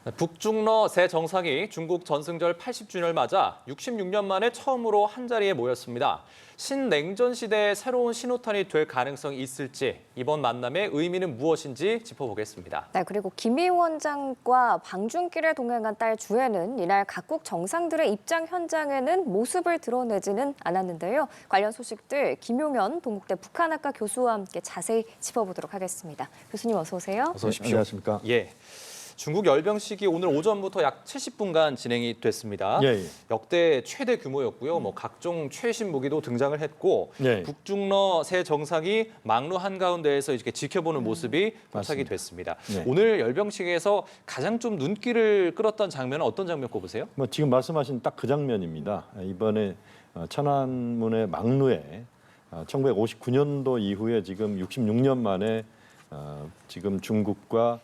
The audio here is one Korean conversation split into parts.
북중러 새 정상이 중국 전승절 80주년을 맞아 66년 만에 처음으로 한자리에 모였습니다. 신냉전 시대의 새로운 신호탄이 될 가능성이 있을지 이번 만남의 의미는 무엇인지 짚어보겠습니다. 네, 그리고 김 위원장과 방중길에 동행한 딸 주애는 이날 각국 정상들의 입장 현장에는 모습을 드러내지는 않았는데요. 관련 소식들 김용현 동국대 북한학과 교수와 함께 자세히 짚어보도록 하겠습니다. 교수님 어서 오세요. 어서 오십시오. 안녕하십니까? 예. 중국 열병식이 오늘 오전부터 약 70분간 진행이 됐습니다. 예. 역대 최대 규모였고요. 각종 최신 무기도 등장을 했고 예. 북중러 새 정상이 막루 한가운데에서 이렇게 지켜보는 모습이 포착이 맞습니다. 됐습니다. 예. 오늘 열병식에서 가장 좀 눈길을 끌었던 장면은 어떤 장면 꼽으세요? 지금 말씀하신 딱 그 장면입니다. 이번에 천안문의 막루에 1959년도 이후에 지금 66년 만에 지금 중국과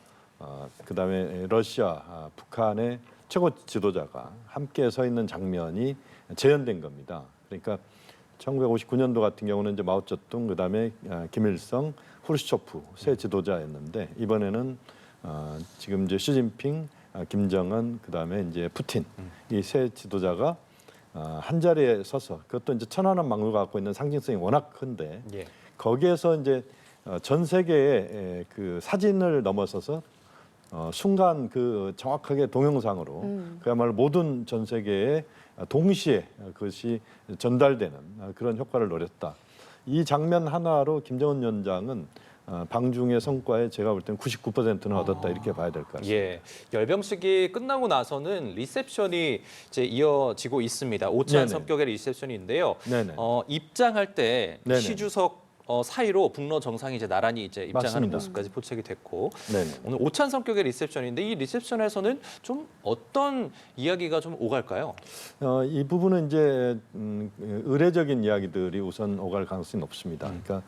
그다음에 러시아, 북한의 최고 지도자가 함께 서 있는 장면이 재현된 겁니다. 그러니까 1959년도 같은 경우는 이제 마오쩌둥, 그다음에 김일성, 후르시초프 세 지도자였는데 이번에는 지금 이제 시진핑, 김정은, 그다음에 이제 푸틴 이 세 지도자가 한 자리에 서서 그것도 이제 천안함 막루가 갖고 있는 상징성이 워낙 큰데 예. 거기에서 이제 전 세계의 그 사진을 넘어서서 순간 그 정확하게 동영상으로 그야말로 모든 전 세계에 동시에 그것이 전달되는 그런 효과를 노렸다. 이 장면 하나로 김정은 위원장은 방중의 성과에 제가 볼 때는 99%는 얻었다 이렇게 봐야 될 것 같습니다. 예, 열병식이 끝나고 나서는 리셉션이 이제 이어지고 있습니다. 오찬 네네. 성격의 리셉션인데요. 네네. 입장할 때 네네. 시 주석 사이로 북러 정상이 이제 나란히 이제 입장하는 맞습니다. 모습까지 포착이 됐고 네네. 오늘 오찬 성격의 리셉션인데 이 리셉션에서는 좀 어떤 이야기가 좀 오갈까요? 이 부분은 이제 의례적인 이야기들이 우선 오갈 가능성이 높습니다. 그러니까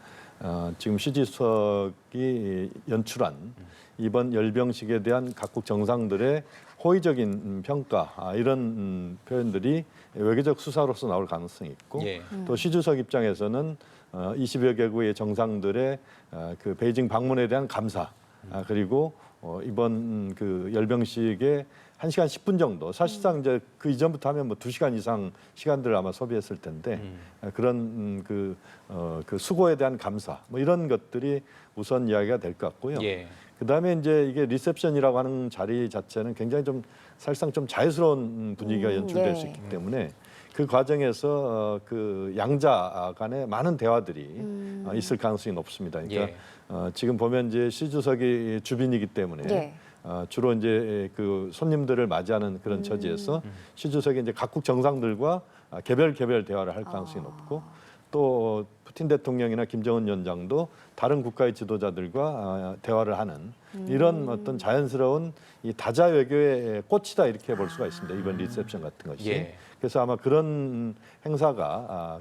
지금 시 주석이 연출한 이번 열병식에 대한 각국 정상들의 호의적인 평가 이런 표현들이 외교적 수사로서 나올 가능성이 있고 예. 또 시 주석 입장에서는 20여 개국의 정상들의 그 베이징 방문에 대한 감사 그리고 이번 그 열병식에 1시간 10분 정도 사실상 이제 그 이전부터 하면 뭐 2시간 이상 시간들을 아마 소비했을 텐데 그런 그 수고에 대한 감사 뭐 이런 것들이 우선 이야기가 될 것 같고요. 예. 그다음에 이제 이게 리셉션이라고 하는 자리 자체는 굉장히 좀 사실상 좀 자유스러운 분위기가 연출될 수 있기 때문에 그 과정에서 그 양자 간에 많은 대화들이 있을 가능성이 높습니다. 그러니까 지금 보면 이제 시 주석이 주빈이기 때문에 예. 주로 이제 그 손님들을 맞이하는 그런 처지에서 시 주석이 이제 각국 정상들과 개별 대화를 할 가능성이 높고 또 푸틴 대통령이나 김정은 위원장도 다른 국가의 지도자들과 대화를 하는 이런 어떤 자연스러운 이 다자 외교의 꽃이다 이렇게 볼 수가 있습니다. 이번 리셉션 같은 것이. 예. 그래서 아마 그런 행사가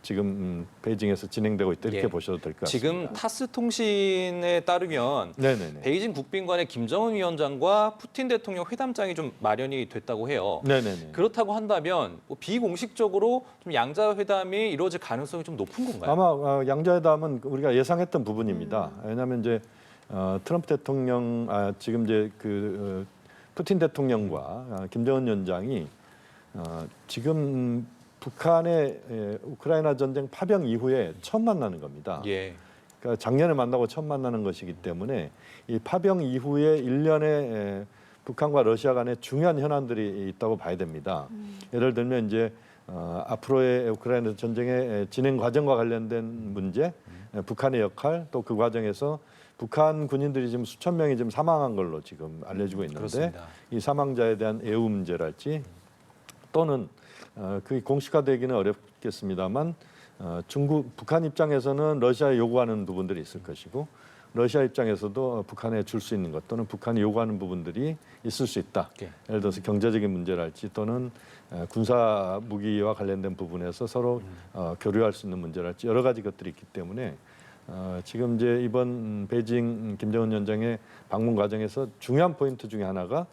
지금 베이징에서 진행되고 있다 이렇게 예. 보셔도 될 것 같습니다. 지금 타스 통신에 따르면 네네네. 베이징 국빈관에 김정은 위원장과 푸틴 대통령 회담장이 좀 마련이 됐다고 해요. 네네네. 그렇다고 한다면 뭐 비공식적으로 좀 양자 회담이 이루어질 가능성이 좀 높은 건가요? 아마 양자회담은 우리가 예상했던 부분입니다. 왜냐하면 이제 트럼프 대통령 지금 이제 그 푸틴 대통령과 김정은 위원장이 지금 북한의 우크라이나 전쟁 파병 이후에 처음 만나는 겁니다. 예. 그러니까 작년에 만나고 처음 만나는 것이기 때문에 이 파병 이후에 1년에 북한과 러시아 간에 중요한 현안들이 있다고 봐야 됩니다. 예를 들면 이제 앞으로의 우크라이나 전쟁의 진행 과정과 관련된 문제, 북한의 역할, 또 그 과정에서 북한 군인들이 지금 수천 명이 지금 사망한 걸로 지금 알려지고 있는데 그렇습니다. 이 사망자에 대한 애우 문제랄지 또는 그게 공식화되기는 어렵겠습니다만 북한 입장에서는 러시아에 요구하는 부분들이 있을 것이고 러시아 입장에서도 북한에 줄 수 있는 것 또는 북한이 요구하는 부분들이 있을 수 있다. 예. 예를 들어서 경제적인 문제랄지 또는 군사 무기와 관련된 부분에서 서로 교류할 수 있는 문제랄지 여러 가지 것들이 있기 때문에 지금 이제 이번 베이징 김정은 위원장의 방문 과정에서 중요한 포인트 중에 하나가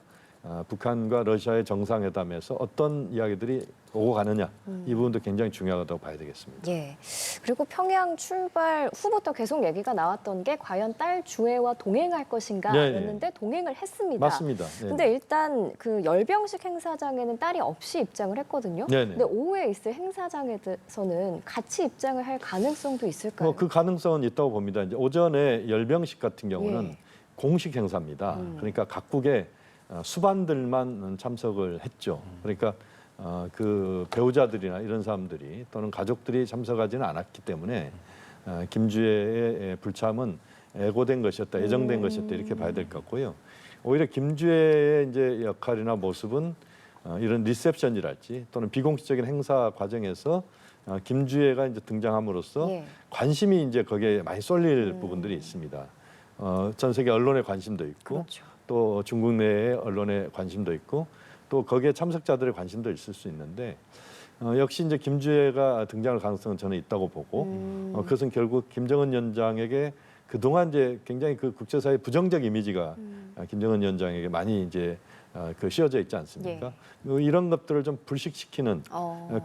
북한과 러시아의 정상회담에서 어떤 이야기들이 오고 가느냐 이 부분도 굉장히 중요하다고 봐야 되겠습니다. 예. 그리고 평양 출발 후부터 계속 얘기가 나왔던 게 과연 딸 주애와 동행할 것인가였는데 동행을 했습니다. 맞습니다. 네. 근데 일단 그 열병식 행사장에는 딸이 없이 입장을 했거든요. 네네. 근데 오후에 있을 행사장에서는 같이 입장을 할 가능성도 있을까요? 그 가능성은 있다고 봅니다. 이제 오전에 열병식 같은 경우는 예. 공식 행사입니다. 그러니까 각국의 수반들만 참석을 했죠. 그러니까 그 배우자들이나 이런 사람들이 또는 가족들이 참석하지는 않았기 때문에 김주애의 불참은 애고된 것이었다, 애정된 것이었다 이렇게 봐야 될 것 같고요. 오히려 김주애의 이제 역할이나 모습은 이런 리셉션이랄지 또는 비공식적인 행사 과정에서 김주애가 이제 등장함으로써 예. 관심이 이제 거기에 많이 쏠릴 부분들이 있습니다. 전 세계 언론의 관심도 있고 그렇죠. 또 중국 내의 언론의 관심도 있고 또 거기에 참석자들의 관심도 있을 수 있는데 역시 이제 김주애가 등장할 가능성은 저는 있다고 보고 그것은 결국 김정은 위원장에게 그동안 이제 굉장히 그 국제사회 부정적 이미지가 김정은 위원장에게 많이 이제 그 씌워져 있지 않습니까? 이런 것들을 좀 불식시키는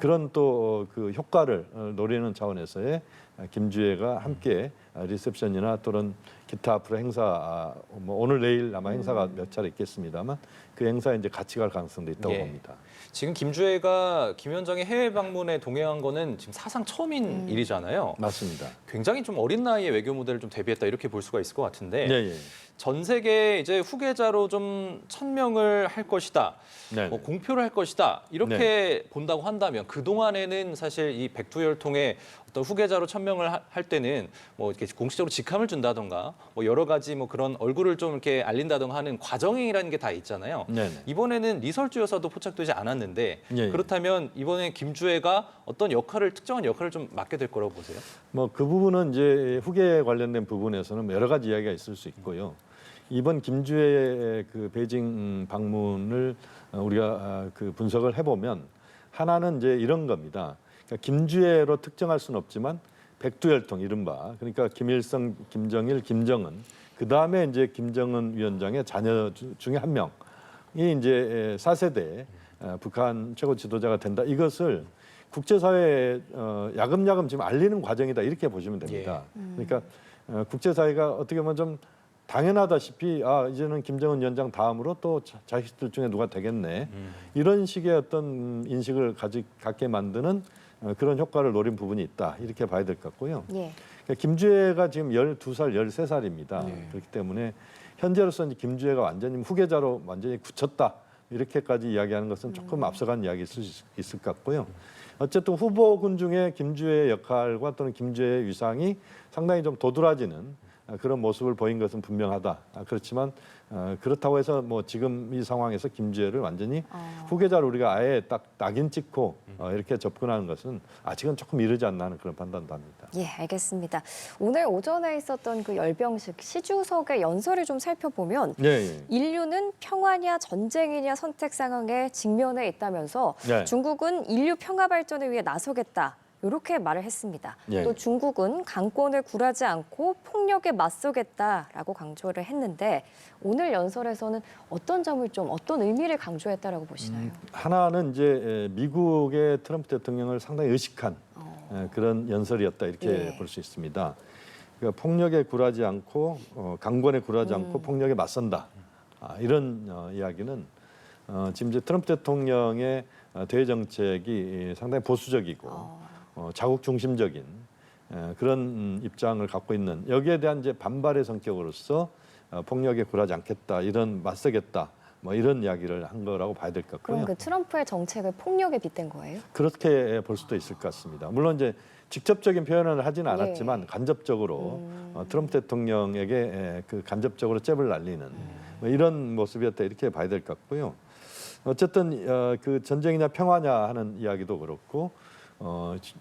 그런 또 그 효과를 노리는 차원에서의 김주애가 함께 리셉션이나 또는 기타 앞으로 행사 뭐 오늘 내일 아마 행사가 몇 차례 있겠습니다만 그 행사에 이제 같이 갈 가능성도 있다고 봅니다. 지금 김주애가 김 위원장의 해외 방문에 동행한 거는 지금 사상 처음인 일이잖아요. 맞습니다. 굉장히 좀 어린 나이에 외교 무대를 좀 대비했다 이렇게 볼 수가 있을 것 같은데 예. 전 세계 이제 후계자로 좀 천명을 할 것이다, 네네. 뭐 공표를 할 것이다 이렇게 본다고 한다면 그 동안에는 사실 이 백두혈통의 어떤 후계자로 천명을 할 때는 뭐 이렇게 공식적으로 직함을 준다던가 뭐 여러 가지 뭐 그런 얼굴을 좀 이렇게 알린다던가 하는 과정이라는 게 다 있잖아요. 네네. 이번에는 리설주여서도 포착되지 않았는데 예. 그렇다면 이번에 김주애가 어떤 역할을 특정한 역할을 좀 맡게 될 거라고 보세요? 뭐 그 부분은 이제 후계에 관련된 부분에서는 여러 가지 이야기가 있을 수 있고요. 이번 김주애의 그 베이징 방문을 우리가 그 분석을 해보면 하나는 이제 이런 겁니다. 그러니까 김주애로 특정할 수는 없지만 백두혈통 이른바 그러니까 김일성, 김정일, 김정은 그 다음에 이제 김정은 위원장의 자녀 중에 한 명이 이제 4세대 북한 최고 지도자가 된다. 이것을 국제사회에 야금야금 지금 알리는 과정이다 이렇게 보시면 됩니다. 그러니까 국제사회가 어떻게 보면 좀 당연하다시피 이제는 김정은 위원장 다음으로 또 자식들 중에 누가 되겠네 이런 식의 어떤 인식을 갖게 만드는 그런 효과를 노린 부분이 있다 이렇게 봐야 될 것 같고요. 예. 그러니까 김주애가 지금 12살, 13살입니다. 그렇기 때문에 현재로서는 김주애가 완전히 후계자로 완전히 굳혔다 이렇게까지 이야기하는 것은 조금 앞서간 이야기일 수 있을 것 같고요. 어쨌든 후보군 중에 김주애의 역할과 또는 김주애의 위상이 상당히 좀 도드라지는 그런 모습을 보인 것은 분명하다. 그렇지만 그렇다고 해서 뭐 지금 이 상황에서 김주애를 완전히 후계자로 우리가 아예 딱 낙인 찍고 이렇게 접근하는 것은 아직은 조금 이르지 않나 하는 그런 판단도 합니다. 예, 알겠습니다. 오늘 오전에 있었던 그 열병식 시주석의 연설을 좀 살펴보면 인류는 평화냐 전쟁이냐 선택 상황에 직면해 있다면서 중국은 인류 평화 발전을 위해 나서겠다. 이렇게 말을 했습니다. 또 중국은 강권을 굴하지 않고 폭력에 맞서겠다라고 강조를 했는데 오늘 연설에서는 어떤 점을 좀 어떤 의미를 강조했다라고 보시나요? 하나는 이제 미국의 트럼프 대통령을 상당히 의식한 그런 연설이었다 이렇게 볼 수 있습니다. 그러니까 폭력에 굴하지 않고 강권에 굴하지 않고 폭력에 맞선다. 이런 이야기는 지금 이제 트럼프 대통령의 대외 정책이 상당히 보수적이고 자국 중심적인 그런 입장을 갖고 있는 여기에 대한 이제 반발의 성격으로서 폭력에 굴하지 않겠다 이런 맞서겠다 뭐 이런 이야기를 한 거라고 봐야 될 것 같고요. 그럼 그 트럼프의 정책을 폭력에 빗댄 거예요? 그렇게 볼 수도 있을 것 같습니다. 물론 이제 직접적인 표현을 하지는 않았지만 간접적으로 트럼프 대통령에게 그 간접적으로 잽을 날리는 뭐 이런 모습이었다 이렇게 봐야 될 것 같고요. 어쨌든 그 전쟁이냐 평화냐 하는 이야기도 그렇고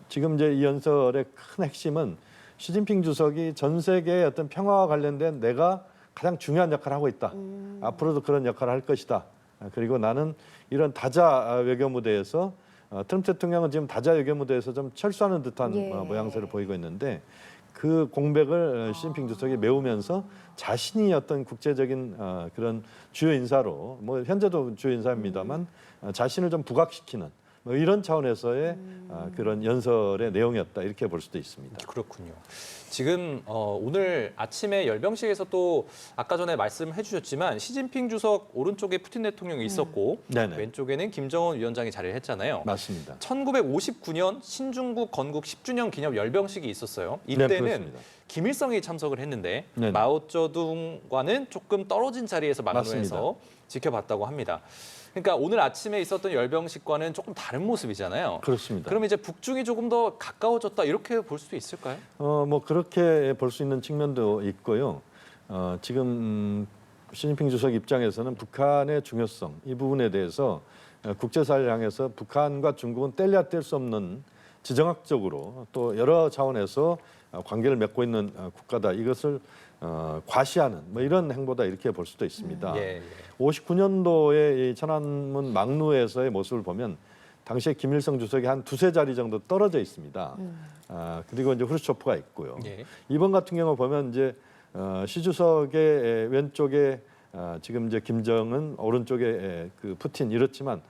지금 이제 이 연설의 큰 핵심은 시진핑 주석이 전 세계의 어떤 평화와 관련된 내가 가장 중요한 역할을 하고 있다. 앞으로도 그런 역할을 할 것이다. 그리고 나는 이런 다자 외교 무대에서 트럼프 대통령은 지금 다자 외교 무대에서 좀 철수하는 듯한 모양새를 보이고 있는데 그 공백을 시진핑 주석이 메우면서 자신이 어떤 국제적인 그런 주요 인사로 뭐 현재도 주요 인사입니다만 자신을 좀 부각시키는 뭐 이런 차원에서의 그런 연설의 내용이었다 이렇게 볼 수도 있습니다. 그렇군요. 지금 오늘 아침에 열병식에서 또 아까 전에 말씀해 주셨지만 시진핑 주석 오른쪽에 푸틴 대통령이 있었고 네네. 왼쪽에는 김정은 위원장이 자리를 했잖아요. 맞습니다. 1959년 신중국 건국 10주년 기념 열병식이 있었어요. 네, 이때는 그렇습니다. 김일성이 참석을 했는데 네네. 마오쩌둥과는 조금 떨어진 자리에서 막루해서 맞습니다. 지켜봤다고 합니다. 그러니까 오늘 아침에 있었던 열병식과는 조금 다른 모습이잖아요. 그렇습니다. 그럼 이제 북중이 조금 더 가까워졌다 이렇게 볼 수도 있을까요? 뭐 그렇게 볼 수 있는 측면도 있고요. 지금 시진핑 주석 입장에서는 북한의 중요성 이 부분에 대해서 국제사회를 향해서 북한과 중국은 뗄래야 뗄 수 없는 지정학적으로 또 여러 차원에서 관계를 맺고 있는 국가다. 이것을 과시하는 뭐 이런 행보다 이렇게 볼 수도 있습니다. 예. 59년도에 이 천안문 막루에서의 모습을 보면 당시에 김일성 주석이 한 두세 자리 정도 떨어져 있습니다. 그리고 이제 후르초프가 있고요. 예. 이번 같은 경우 보면 이제 시 주석의 왼쪽에 지금 이제 김정은, 오른쪽에 그 푸틴 이렇지만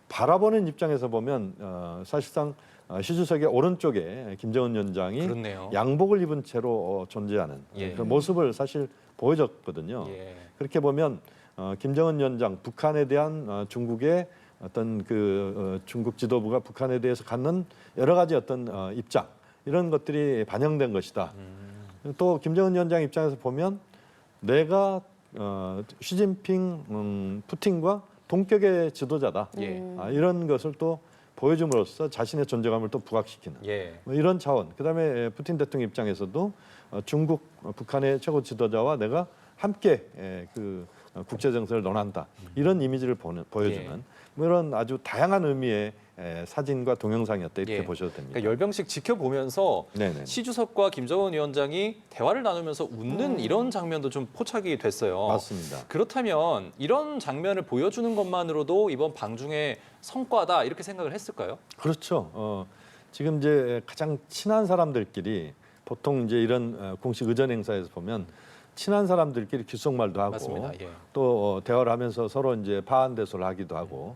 바라보는 입장에서 보면 사실상 시 주석의 오른쪽에 김정은 위원장이 그렇네요. 양복을 입은 채로 존재하는 예. 그런 모습을 사실 보여줬거든요. 예. 그렇게 보면 김정은 위원장 북한에 대한 중국의 어떤 그 중국 지도부가 북한에 대해서 갖는 여러 가지 어떤 입장 이런 것들이 반영된 것이다. 또 김정은 위원장 입장에서 보면 내가 시진핑, 푸틴과 동격의 지도자다. 예. 이런 것을 또 보여줌으로써 자신의 존재감을 또 부각시키는 예. 뭐 이런 차원. 그다음에 푸틴 대통령 입장에서도 중국, 북한의 최고 지도자와 내가 함께 그 국제 정세를 논한다. 이런 이미지를 보여주는 뭐 이런 아주 다양한 의미의 사진과 동영상이었다 이렇게 예. 보셔도 됩니다. 그러니까 열병식 지켜보면서 네네. 시 주석과 김정은 위원장이 대화를 나누면서 웃는 이런 장면도 좀 포착이 됐어요. 맞습니다. 그렇다면 이런 장면을 보여주는 것만으로도 이번 방중의 성과다 이렇게 생각을 했을까요? 그렇죠. 지금 이제 가장 친한 사람들끼리 보통 이제 이런 공식 의전 행사에서 보면 친한 사람들끼리 귓속말도 하고 맞습니다. 예. 또 대화를 하면서 서로 이제 파한대소를 하기도 하고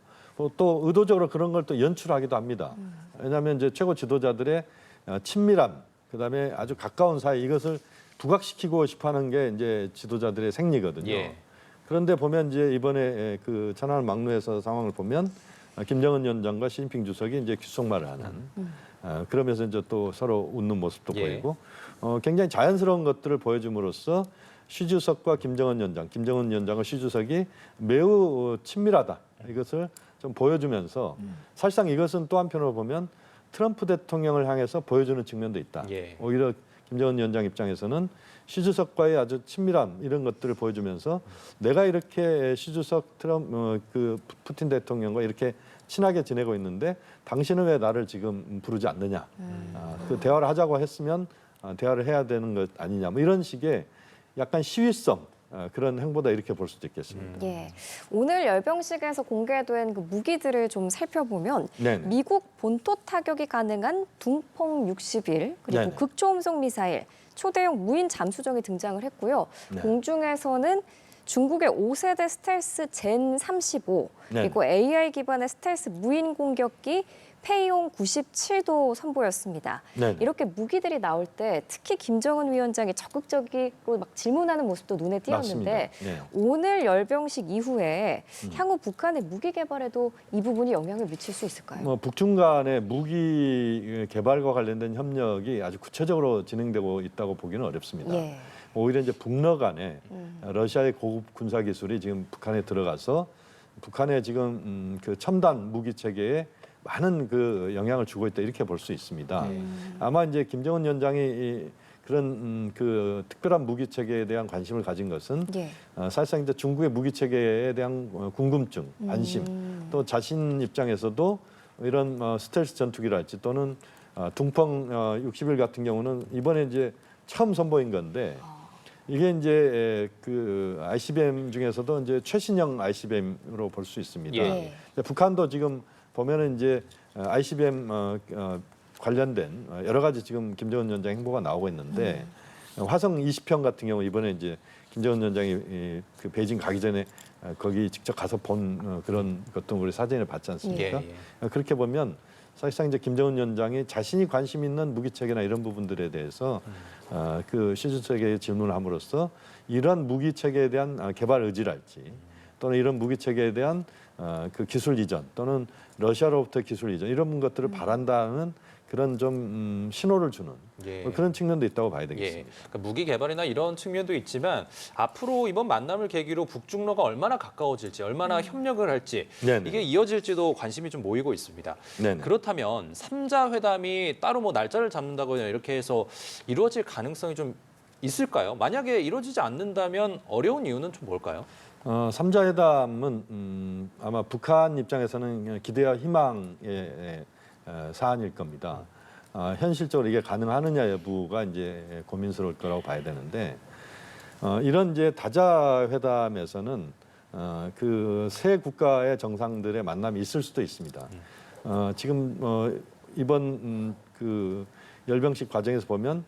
또 의도적으로 그런 걸 또 연출하기도 합니다. 왜냐하면 이제 최고 지도자들의 친밀함, 그다음에 아주 가까운 사이 이것을 부각시키고 싶어하는 게 이제 지도자들의 생리거든요. 예. 그런데 보면 이제 이번에 그 천안 막루에서 상황을 보면 김정은 위원장과 시진핑 주석이 이제 귓속말을 하는 그러면서 이제 또 서로 웃는 모습도 예. 보이고 굉장히 자연스러운 것들을 보여줌으로써 시 주석과 김정은 위원장, 김정은 위원장과 시 주석이 매우 친밀하다 이것을 좀 보여주면서 사실상 이것은 또 한편으로 보면 트럼프 대통령을 향해서 보여주는 측면도 있다. 예. 오히려 김정은 위원장 입장에서는 시 주석과의 아주 친밀함 이런 것들을 보여주면서 내가 이렇게 시 주석 그 푸틴 대통령과 이렇게 친하게 지내고 있는데 당신은 왜 나를 지금 부르지 않느냐? 그 대화를 하자고 했으면 대화를 해야 되는 것 아니냐? 뭐 이런 식의 약간 시위성 그런 행보다 이렇게 볼 수도 있겠습니다. 예. 오늘 열병식에서 공개된 그 무기들을 좀 살펴보면 네네. 미국 본토 타격이 가능한 둥펑 61 그리고 네네. 극초음속 미사일, 초대형 무인 잠수정이 등장을 했고요. 네. 공중에서는 중국의 5세대 스텔스 젠 35 그리고 AI 기반의 스텔스 무인 공격기 페이용 97도 선보였습니다. 네네. 이렇게 무기들이 나올 때 특히 김정은 위원장이 적극적으로 막 질문하는 모습도 눈에 띄었는데 맞습니다. 네. 오늘 열병식 이후에 향후 북한의 무기 개발에도 이 부분이 영향을 미칠 수 있을까요? 뭐 북중 간의 무기 개발과 관련된 협력이 아주 구체적으로 진행되고 있다고 보기는 어렵습니다. 예. 오히려 이제 북러 간에 러시아의 고급 군사 기술이 지금 북한에 들어가서 북한의 지금 그 첨단 무기 체계에 많은 그 영향을 주고 있다 이렇게 볼 수 있습니다. 아마 이제 김정은 위원장이 그런 그 특별한 무기 체계에 대한 관심을 가진 것은 예. 사실상 이제 중국의 무기 체계에 대한 궁금증, 관심, 또 자신 입장에서도 이런 스텔스 전투기랄지 또는 둥펑 61 같은 경우는 이번에 이제 처음 선보인 건데 이게 이제 그 ICBM 중에서도 이제 최신형 ICBM으로 볼 수 있습니다. 예. 북한도 지금 보면은 이제 ICBM 관련된 여러 가지 지금 김정은 위원장 행보가 나오고 있는데 화성 20형 같은 경우 이번에 이제 김정은 위원장이 그 베이징 가기 전에 거기 직접 가서 본 그런 것도 우리 사진을 봤지 않습니까? 그렇게 보면 사실상 이제 김정은 위원장이 자신이 관심 있는 무기 체계나 이런 부분들에 대해서 그 시주석에게 질문을 함으로써 이러한 무기 체계에 대한 개발 의지랄지 또는 이런 무기 체계에 대한 그 기술 이전 또는 러시아로부터 기술 이전 이런 것들을 바란다는 그런 좀 신호를 주는 뭐 그런 측면도 있다고 봐야 되겠습니다. 그러니까 무기 개발이나 이런 측면도 있지만 앞으로 이번 만남을 계기로 북중러가 얼마나 가까워질지, 얼마나 협력을 할지 네네. 이게 이어질지도 관심이 좀 모이고 있습니다. 네네. 그렇다면 3자 회담이 따로 뭐 날짜를 잡는다거나 이렇게 해서 이루어질 가능성이 좀 있을까요? 만약에 이루어지지 않는다면 어려운 이유는 좀 뭘까요? 3자 회담은 아마 북한 입장에서는 기대와 희망의 사안일 겁니다. 현실적으로 이게 가능하느냐 여부가 이제 고민스러울 거라고 봐야 되는데 이런 이제 다자 회담에서는 그 세 국가의 정상들의 만남이 있을 수도 있습니다. 지금 이번 그 열병식 과정에서 보면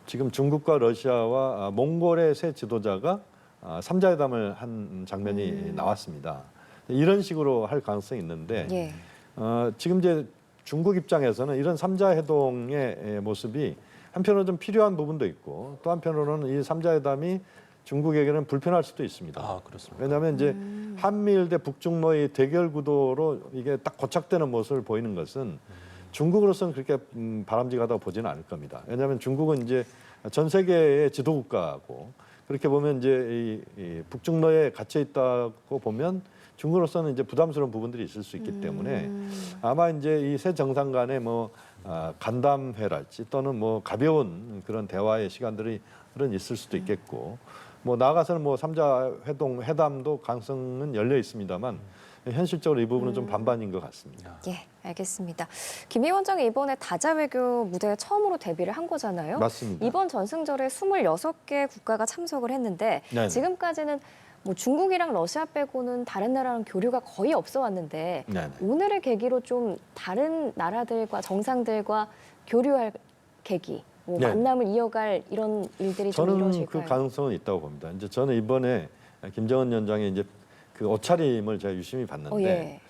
지금 중국과 러시아와 몽골의 세 지도자가 3자 회담을 한 장면이 나왔습니다. 이런 식으로 할 가능성이 있는데 지금 이제 중국 입장에서는 이런 3자 회동의 모습이 한편으로는 좀 필요한 부분도 있고 또 한편으로는 이 3자 회담이 중국에게는 불편할 수도 있습니다. 아, 그렇습니다. 왜냐하면 이제 한미일 대 북중러의 대결 구도로 이게 딱 고착되는 모습을 보이는 것은 중국으로서는 그렇게 바람직하다고 보지는 않을 겁니다. 왜냐하면 중국은 이제 전 세계의 지도 국가고 그렇게 보면 이제 이 북중러에 갇혀 있다고 보면 중국으로서는 이제 부담스러운 부분들이 있을 수 있기 때문에 아마 이제 이 세 정상 간의 뭐 간담회랄지 또는 뭐 가벼운 그런 대화의 시간들이 있을 수도 있겠고 뭐 나아가서는 뭐 3자 회담도 가능성은 열려 있습니다만 현실적으로 이 부분은 좀 반반인 것 같습니다. 예, 알겠습니다. 김 위원장이 이번에 다자 외교 무대에 처음으로 데뷔를 한 거잖아요. 맞습니다. 이번 전승절에 26개 국가가 참석을 했는데 네네. 지금까지는 뭐 중국이랑 러시아 빼고는 다른 나라랑 교류가 거의 없어 왔는데 네네. 오늘을 계기로 좀 다른 나라들과 정상들과 교류할 계기, 뭐 네. 만남을 이어갈 이런 일들이 좀 저는 이루어질까요? 그 가능성은 있다고 봅니다. 이제 저는 이번에 김정은 위원장의 이제 그 옷차림을 제가 유심히 봤는데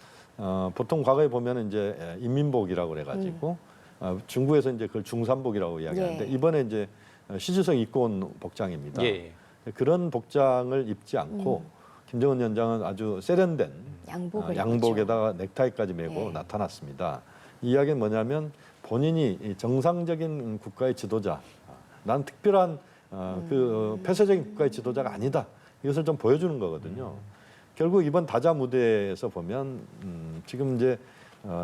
보통 과거에 보면 이제 인민복이라고 그래가지고 중국에서 이제 그걸 중산복이라고 이야기하는데 이번에 이제 시주석 입고 온 복장입니다. 그런 복장을 입지 않고 김정은 위원장은 아주 세련된 양복에다가 넥타이까지 메고 나타났습니다. 이 이야기는 뭐냐면 본인이 이 정상적인 국가의 지도자, 난 특별한 그 폐쇄적인 국가의 지도자가 아니다. 이것을 좀 보여주는 거거든요. 결국 이번 다자 무대에서 보면 지금 이제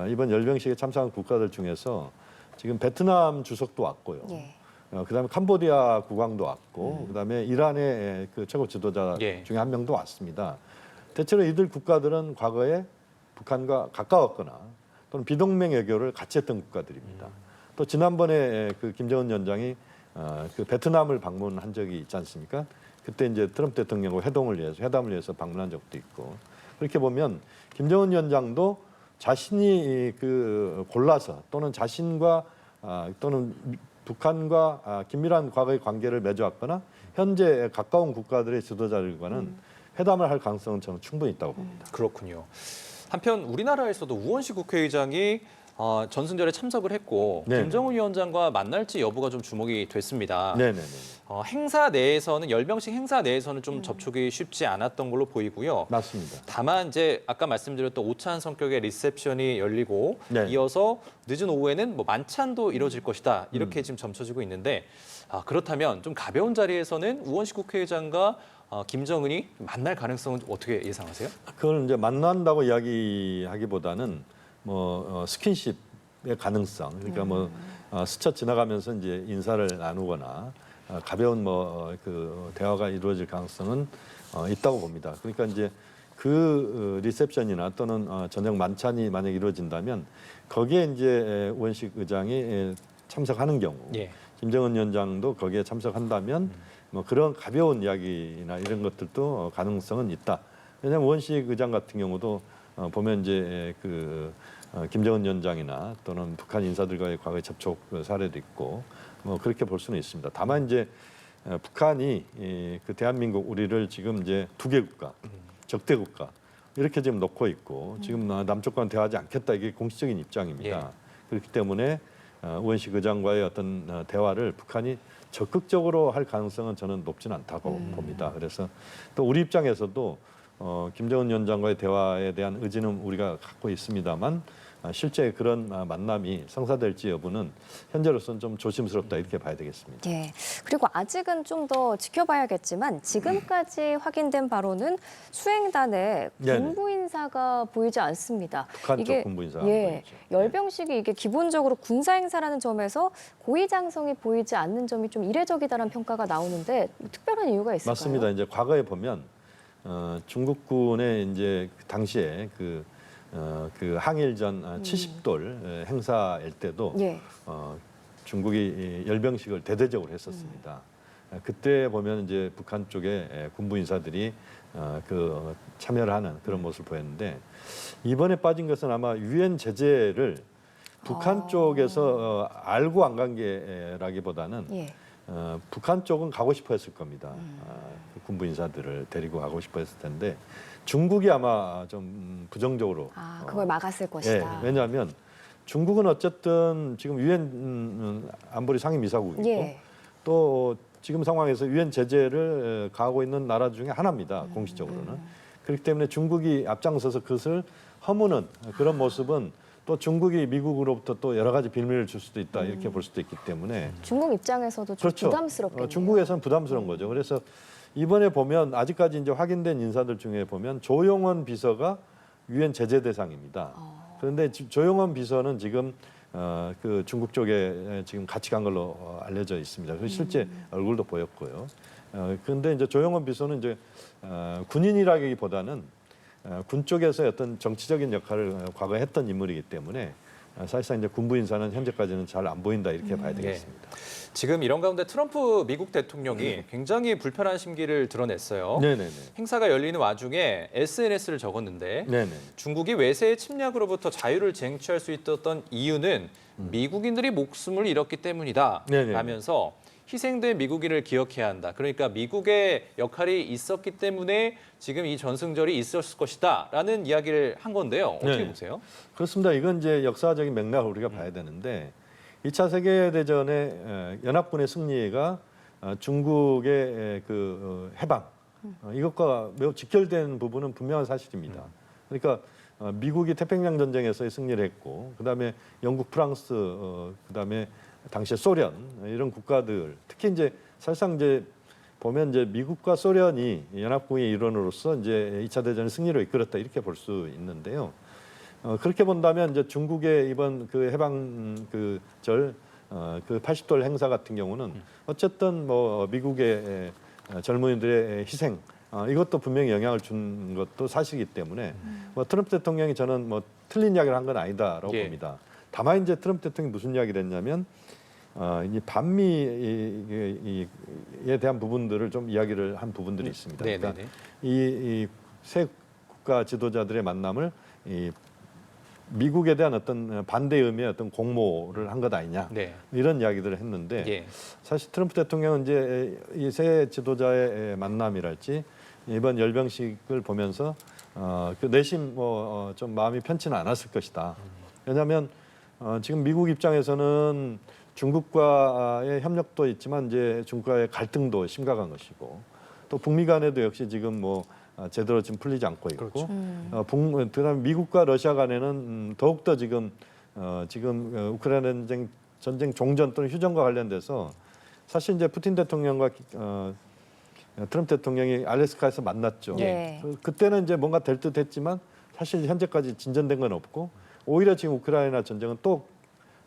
이번 열병식에 참석한 국가들 중에서 지금 베트남 주석도 왔고요. 그다음에 캄보디아 국왕도 왔고, 그다음에 이란의 그 최고 지도자 중에 한 명도 왔습니다. 대체로 이들 국가들은 과거에 북한과 가까웠거나 또는 비동맹 외교를 같이 했던 국가들입니다. 또 지난번에 그 김정은 위원장이 그 베트남을 방문한 적이 있지 않습니까? 그때 이제 트럼프 대통령과 회담을 위해서 방문한 적도 있고 그렇게 보면 김정은 위원장도 자신이 그 골라서 또는 자신과 또는 북한과 긴밀한 과거의 관계를 맺어왔거나 현재 가까운 국가들의 지도자들과는 회담을 할 가능성은 저는 충분히 있다고 봅니다. 그렇군요. 한편 우리나라에서도 우원식 국회의장이 전승절에 참석을 했고 네네. 김정은 위원장과 만날지 여부가 좀 주목이 됐습니다. 네네네. 행사 내에서는 열병식 행사 내에서는 좀 접촉이 쉽지 않았던 걸로 보이고요. 맞습니다. 다만 이제 아까 말씀드렸던 오찬 성격의 리셉션이 열리고 네. 이어서 늦은 오후에는 뭐 만찬도 이뤄질 것이다 이렇게 지금 점쳐지고 있는데 그렇다면 좀 가벼운 자리에서는 우원식 국회의장과 김정은이 만날 가능성은 어떻게 예상하세요? 그걸 이제 만난다고 이야기하기보다는 뭐 스킨십의 가능성, 그러니까 뭐 스쳐 지나가면서 이제 인사를 나누거나 가벼운 뭐 그 대화가 이루어질 가능성은 있다고 봅니다. 그러니까 이제 그 리셉션이나 또는 저녁 만찬이 만약 이루어진다면 거기에 이제 우원식 의장이 참석하는 경우, 김정은 위원장도 거기에 참석한다면 뭐 그런 가벼운 이야기나 이런 것들도 가능성은 있다. 왜냐하면 우원식 의장 같은 경우도 보면 이제 그 김정은 위원장이나 또는 북한 인사들과의 과거의 접촉 사례도 있고 뭐 그렇게 볼 수는 있습니다. 다만 이제 북한이 그 대한민국 우리를 지금 이제 두개 국가, 적대 국가 이렇게 지금 놓고 있고 지금 남쪽과는 대화하지 않겠다 이게 공식적인 입장입니다. 예. 그렇기 때문에 우원식 의장과의 어떤 대화를 북한이 적극적으로 할 가능성은 저는 높지는 않다고 봅니다. 그래서 또 우리 입장에서도 김정은 위원장과의 대화에 대한 의지는 우리가 갖고 있습니다만 실제 그런 만남이 성사될지 여부는 현재로서는 좀 조심스럽다 이렇게 봐야 되겠습니다. 예. 그리고 아직은 좀 더 지켜봐야겠지만 지금까지 확인된 바로는 수행단에 네네. 군부 인사가 보이지 않습니다. 북한 쪽 군부 인사가 예, 보이죠. 열병식이 이게 기본적으로 군사 행사라는 점에서 고위장성이 보이지 않는 점이 좀 이례적이다라는 평가가 나오는데 특별한 이유가 있을까요? 맞습니다. 이제 과거에 보면 중국군의 이제 그 당시에 그 항일전 70돌 행사일 때도 예. 중국이 열병식을 대대적으로 했었습니다. 그때 보면 이제 북한 쪽에 군부 인사들이 참여를 하는 그런 모습을 보였는데 이번에 빠진 것은 아마 유엔 제재를 북한 쪽에서 알고 안 간 게라기보다는 예. 북한 쪽은 가고 싶어 했을 겁니다. 그 군부 인사들을 데리고 가고 싶어 했을 텐데 중국이 아마 좀 부정적으로 그걸 막았을 것이다. 예, 왜냐하면 중국은 어쨌든 지금 유엔 안보리 상임이사국이고 예. 또 지금 상황에서 유엔 제재를 가하고 있는 나라 중에 하나입니다. 공식적으로는. 그렇기 때문에 중국이 앞장서서 그것을 허무는 그런 모습은 또 중국이 미국으로부터 또 여러 가지 빌미를 줄 수도 있다 이렇게 볼 수도 있기 때문에 중국 입장에서도 좀 그렇죠. 부담스럽겠네요. 중국에서는 부담스러운 거죠. 그래서 이번에 보면 아직까지 이제 확인된 인사들 중에 보면 조용원 비서가 유엔 제재 대상입니다. 그런데 조용원 비서는 지금 그 중국 쪽에 지금 같이 간 걸로 알려져 있습니다. 그래서 실제 얼굴도 보였고요. 그런데 이제 조용원 비서는 이제 군인이라기보다는 군 쪽에서 어떤 정치적인 역할을 과거에 했던 인물이기 때문에 사실상 이제 군부 인사는 현재까지는 잘 안 보인다 이렇게 봐야 되겠습니다. 지금 이런 가운데 트럼프 미국 대통령이 굉장히 불편한 심기를 드러냈어요. 네네네. 행사가 열리는 와중에 SNS를 적었는데 네네. 중국이 외세의 침략으로부터 자유를 쟁취할 수 있었던 이유는 미국인들이 목숨을 잃었기 때문이다 네네. 라면서 희생된 미국인을 기억해야 한다. 그러니까 미국의 역할이 있었기 때문에 지금 이 전승절이 있었을 것이다 라는 이야기를 한 건데요. 어떻게 네. 보세요? 그렇습니다. 이건 이제 역사적인 맥락을 우리가 봐야 되는데 2차 세계대전의 연합군의 승리가 중국의 해방 이것과 매우 직결된 부분은 분명한 사실입니다. 그러니까 미국이 태평양 전쟁에서의 승리를 했고 그다음에 영국, 프랑스, 그다음에 당시에 소련 이런 국가들 특히 이제 사실상 이제 보면 이제 미국과 소련이 연합군의 일원으로서 이제 2차 대전의 승리로 이끌었다 이렇게 볼 수 있는데요. 그렇게 본다면 이제 중국의 이번 그 해방 그 80돌 행사 같은 경우는 어쨌든 뭐 미국의 젊은이들의 희생 이것도 분명히 영향을 준 것도 사실이기 때문에 뭐 트럼프 대통령이 저는 뭐 틀린 이야기를 한 건 아니다라고 예. 봅니다. 다만 이제 트럼프 대통령이 무슨 이야기를 했냐면 이 반미에 대한 부분들을 좀 이야기를 한 부분들이 있습니다. 그러니까 이 세 국가 지도자들의 만남을 미국에 대한 어떤 반대 의미의 어떤 공모를 한 것 아니냐 네. 이런 이야기들을 했는데 예. 사실 트럼프 대통령은 이제 이 세 지도자의 만남이랄지 이번 열병식을 보면서 그 내심 좀 마음이 편치는 않았을 것이다. 왜냐하면 지금 미국 입장에서는 중국과의 협력도 있지만 이제 중국과의 갈등도 심각한 것이고 또 북미 간에도 역시 지금 뭐 제대로 지금 풀리지 않고 있고 그렇죠. 그다음에 미국과 러시아 간에는 더욱더 지금 우크라이나 전쟁 종전 또는 휴전과 관련돼서 사실 이제 푸틴 대통령과 트럼프 대통령이 알래스카에서 만났죠. 예. 그때는 이제 뭔가 될 듯했지만 사실 현재까지 진전된 건 없고 오히려 지금 우크라이나 전쟁은 또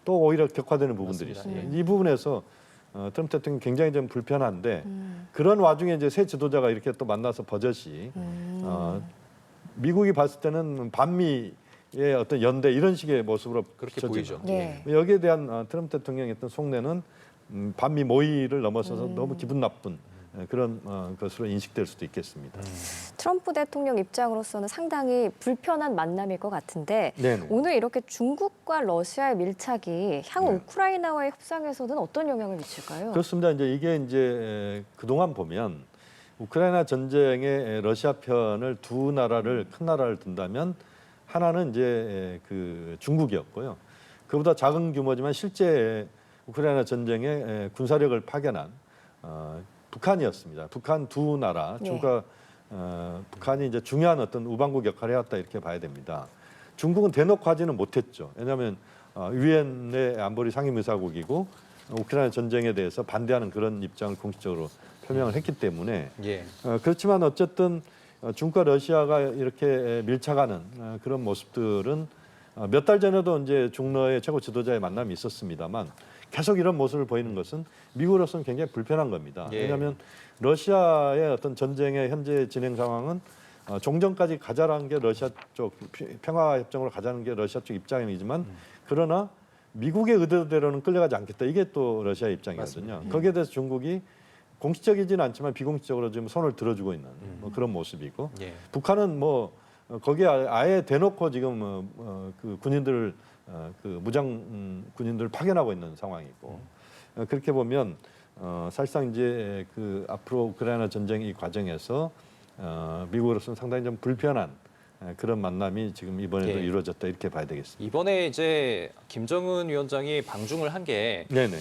오히려 격화되는 부분들이 맞습니다. 있습니다. 이 부분에서 트럼프 대통령이 굉장히 좀 불편한데 그런 와중에 이제 새 지도자가 이렇게 또 만나서 버젓이 미국이 봤을 때는 반미의 어떤 연대 이런 식의 모습으로 그렇게 비춰지죠. 보이죠. 예. 여기에 대한 트럼프 대통령의 어떤 속내는 반미 모의를 넘어서서 너무 기분 나쁜 그런 것으로 인식될 수도 있겠습니다. 트럼프 대통령 입장으로서는 상당히 불편한 만남일 것 같은데 네네. 오늘 이렇게 중국과 러시아의 밀착이 향후 네. 우크라이나와의 협상에서는 어떤 영향을 미칠까요? 그렇습니다. 이게 그동안 보면 우크라이나 전쟁에 러시아 편을 두 나라를 큰 나라를 든다면 하나는 이제 그 중국이었고요. 그보다 작은 규모지만 실제 우크라이나 전쟁에 군사력을 파견한 북한이었습니다. 북한 두 나라, 네. 중국과 북한이 이제 중요한 어떤 우방국 역할을 해왔다 이렇게 봐야 됩니다. 중국은 대놓고 하지는 못했죠. 왜냐하면 유엔의 안보리 상임이사국이고 우크라이나 전쟁에 대해서 반대하는 그런 입장을 공식적으로 표명을 했기 때문에 예. 그렇지만 어쨌든 중국과 러시아가 이렇게 밀착하는 그런 모습들은 몇 달 전에도 이제 중러의 최고 지도자의 만남이 있었습니다만 계속 이런 모습을 보이는 것은 미국으로서는 굉장히 불편한 겁니다. 예. 왜냐하면 러시아의 어떤 전쟁의 현재 진행 상황은 종전까지 가자라는 게 러시아 쪽 평화 협정으로 가자는 게 러시아 쪽 입장이지만 그러나 미국의 의도대로는 끌려가지 않겠다. 이게 또 러시아의 입장이거든요. 맞습니다. 거기에 대해서 중국이 공식적이지는 않지만 비공식적으로 지금 손을 들어주고 있는 뭐 그런 모습이고 예. 북한은 뭐 거기에 아예 대놓고 지금 그 군인들을 그 무장 군인들을 파견하고 있는 상황이고 그렇게 보면 사실상 이제 그 앞으로 우크라이나 전쟁 이 과정에서 미국으로서는 상당히 좀 불편한 그런 만남이 지금 이번에도 예. 이루어졌다 이렇게 봐야 되겠습니다. 이번에 이제 김정은 위원장이 방중을 한 게 네네.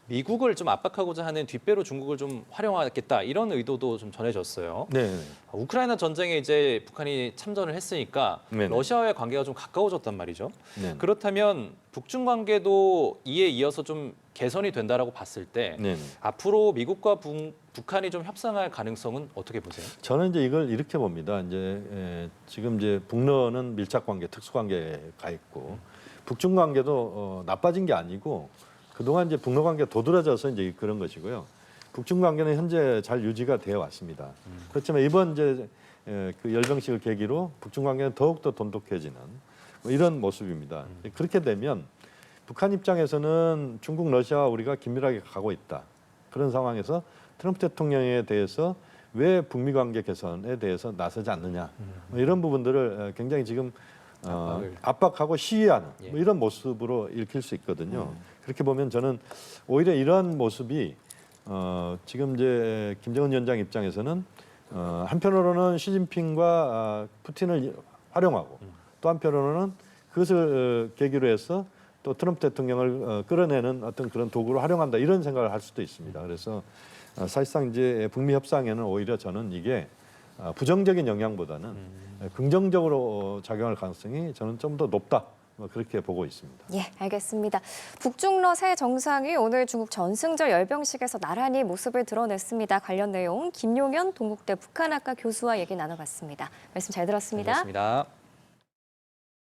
미국을 좀 압박하고자 하는 뒷배로 중국을 좀 활용하겠다 이런 의도도 좀 전해졌어요. 네. 우크라이나 전쟁에 이제 북한이 참전을 했으니까 네네. 러시아와의 관계가 좀 가까워졌단 말이죠. 네. 그렇다면 북중 관계도 이에 이어서 좀 개선이 된다라고 봤을 때 네. 앞으로 미국과 북한이 좀 협상할 가능성은 어떻게 보세요? 저는 이제 이걸 이렇게 봅니다. 이제 지금 이제 북러는 밀착 관계, 특수 관계에 가 있고 북중 관계도 나빠진 게 아니고 그동안 이제 북러 관계 도드라져서 이제 그런 것이고요. 북중 관계는 현재 잘 유지가 되어 왔습니다. 그렇지만 이번 이제 그 열병식을 계기로 북중 관계는 더욱더 돈독해지는 뭐 이런 모습입니다. 그렇게 되면 북한 입장에서는 중국, 러시아와 우리가 긴밀하게 가고 있다. 그런 상황에서 트럼프 대통령에 대해서 왜 북미 관계 개선에 대해서 나서지 않느냐. 뭐 이런 부분들을 굉장히 지금 압박하고 시위하는 뭐 이런 모습으로 읽힐 수 있거든요. 그렇게 보면 저는 오히려 이러한 모습이 지금 이제 김정은 위원장 입장에서는 한편으로는 시진핑과 푸틴을 활용하고 또 한편으로는 그것을 계기로 해서 또 트럼프 대통령을 끌어내는 어떤 그런 도구로 활용한다 이런 생각을 할 수도 있습니다. 그래서 사실상 이제 북미 협상에는 오히려 저는 이게 부정적인 영향보다는 긍정적으로 작용할 가능성이 저는 좀 더 높다. 뭐 그렇게 보고 있습니다. 예, 알겠습니다. 북중러 새 정상이 오늘 중국 전승절 열병식에서 나란히 모습을 드러냈습니다. 관련 내용 김용현 동국대 북한학과 교수와 얘기 나눠봤습니다. 말씀 잘 들었습니다. 고맙습니다.